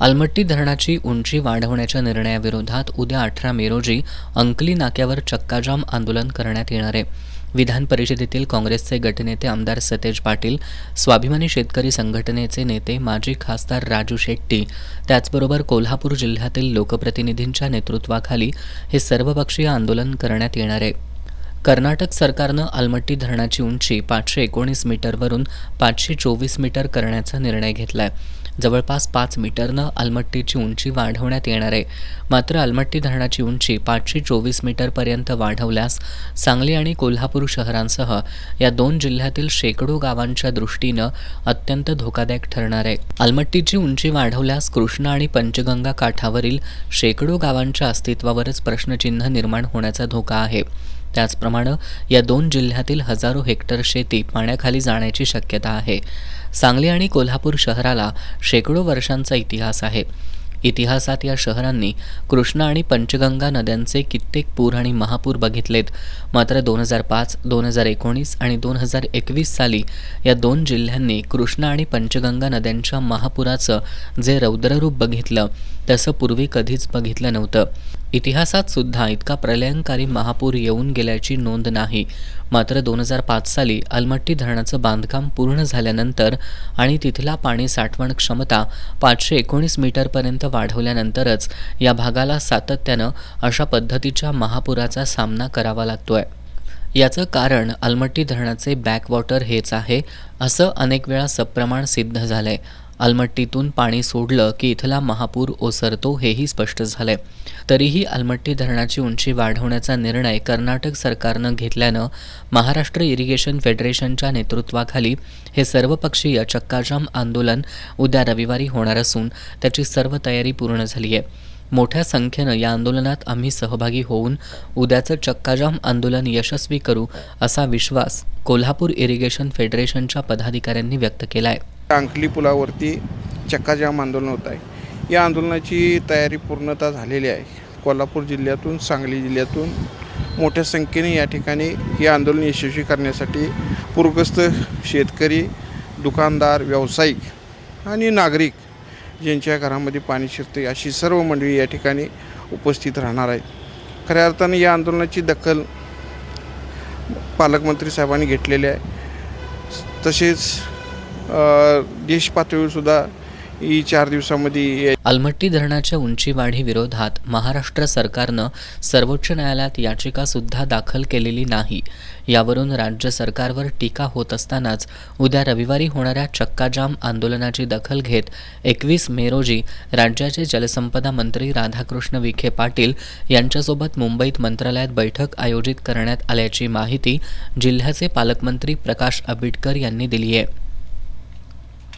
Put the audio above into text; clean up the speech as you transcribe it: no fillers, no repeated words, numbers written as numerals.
अलमट्टी धरणाची उंची वाढवण्याच्या निर्णयाविरोधात उद्या 18 मे रोजी अंकली नाक्यावर चक्काजाम आंदोलन करण्यात येणार आहे. विधान परिषदेतील काँग्रेसचे गटनेते आमदार सतेज पाटील, स्वाभिमानी शेतकरी संघटनेचे नेते माजी खासदार राजू शेट्टी, त्याचबरोबर कोल्हापूर जिल्ह्यातील लोकप्रतिनिधींच्या नेतृत्वाखाली हे सर्वपक्षीय आंदोलन करण्यात येणार आहे. कर्नाटक सरकारनं अलमट्टी धरणाची उंची 519 मीटरवरून 524 मीटर करण्याचा निर्णय घेतला आहे. जवळपास 5 मीटरनं अलमट्टीची उंची वाढवण्यात येणार आहे. मात्र अलमट्टी धरणाची उंची 524 मीटरपर्यंत वाढवल्यास सांगली आणि कोल्हापूर शहरांसह या दोन जिल्ह्यातील शेकडो गावांच्या दृष्टीनं अत्यंत धोकादायक ठरणार आहे. अलमट्टीची उंची वाढवल्यास कृष्णा आणि पंचगंगा काठावरील शेकडो गावांच्या अस्तित्वावरच प्रश्नचिन्ह निर्माण होण्याचा धोका आहे. त्याचप्रमाणे या दोन जिल्ह्यातील हजारो हेक्टर शेती पाण्याखाली जाण्याची शक्यता आहे. सांगली आणि कोल्हापूर शहराला शेकडो वर्षांचा इतिहास आहे. इतिहासात या शहरांनी कृष्णा आणि पंचगंगा नद्यांचे कित्येक पूर आणि महापूर बघितलेत. मात्र 2005, 2019 आणि 2021 साली या दोन जिल्ह्यांनी कृष्णा आणि पंचगंगा नद्यांच्या महापुराचं जे रौद्ररूप बघितलं तसं पूर्वी कधीच बघितलं नव्हतं. इतिहासात सुद्धा इतका प्रलयंकारी महापूर येऊन गेल्याची नोंद नाही. मात्र 2005 साली अलमट्टी धरणाचं बांधकाम पूर्ण झाल्यानंतर आणि तिथला पाणी साठवण क्षमता 519 मीटरपर्यंत वाढवल्यानंतरच या भागाला सातत्यानं अशा पद्धतीच्या महापुराचा सामना करावा लागतोय. याचं कारण अलमट्टी धरणाचे बॅकवॉटर हेच आहे, असं अनेक वेळा सप्रमाण सिद्ध झालंय. अलमट्टीतून पाणी सोडलं की इथला महापूर ओसरतो हेही स्पष्ट झालंय. तरीही अलमट्टी धरणाची उंची वाढवण्याचा निर्णय कर्नाटक सरकारनं घेतल्यानं महाराष्ट्र इरिगेशन फेडरेशनच्या नेतृत्वाखाली हे सर्वपक्षीय चक्काजाम आंदोलन उद्या रविवारी होणार असून त्याची सर्व तयारी पूर्ण झाली आहे. मोठ्या संख्येनं या आंदोलनात आम्ही सहभागी होऊन उद्याचं चक्काजाम आंदोलन यशस्वी करू असा विश्वास कोल्हापूर इरिगेशन फेडरेशनच्या पदाधिकाऱ्यांनी व्यक्त केला आहे. अंकली पुलावरती चक्काजाम आंदोलन होत आहे. या आंदोलनाची तयारी पूर्णतः झालेली आहे. कोल्हापूर जिल्ह्यातून, सांगली जिल्ह्यातून मोठ्या संख्येने या ठिकाणी हे आंदोलन यशस्वी करण्यासाठी पूरग्रस्त शेतकरी, दुकानदार, व्यावसायिक आणि नागरिक ज्यांच्या घरामध्ये पाणी शिरते अशी सर्व मंडळी या ठिकाणी उपस्थित राहणार आहेत. खऱ्या अर्थाने या आंदोलनाची दखल पालकमंत्री साहेबांनी घेतलेली आहे. तसेच देश पातळीवर सुद्धा ही 4 दिवसामध्ये अलमट्टी धरणाच्या उंची वाढी विरोधात महाराष्ट्र सरकारनं सर्वोच्च न्यायालयात याचिका सुद्धा दाखल केलेली नाही. यावरून राज्य सरकारवर टीका होत असतानाच उद्या रविवारी होणाऱ्या चक्काजाम आंदोलनाची दखल घेत 21 मे रोजी राज्याचे जलसंपदा मंत्री राधाकृष्ण विखे पाटील यांच्यासोबत मुंबईत मंत्रालयात बैठक आयोजित करण्यात आल्याची माहिती जिल्ह्याचे पालकमंत्री प्रकाश आंबेडकर यांनी दिली आहे.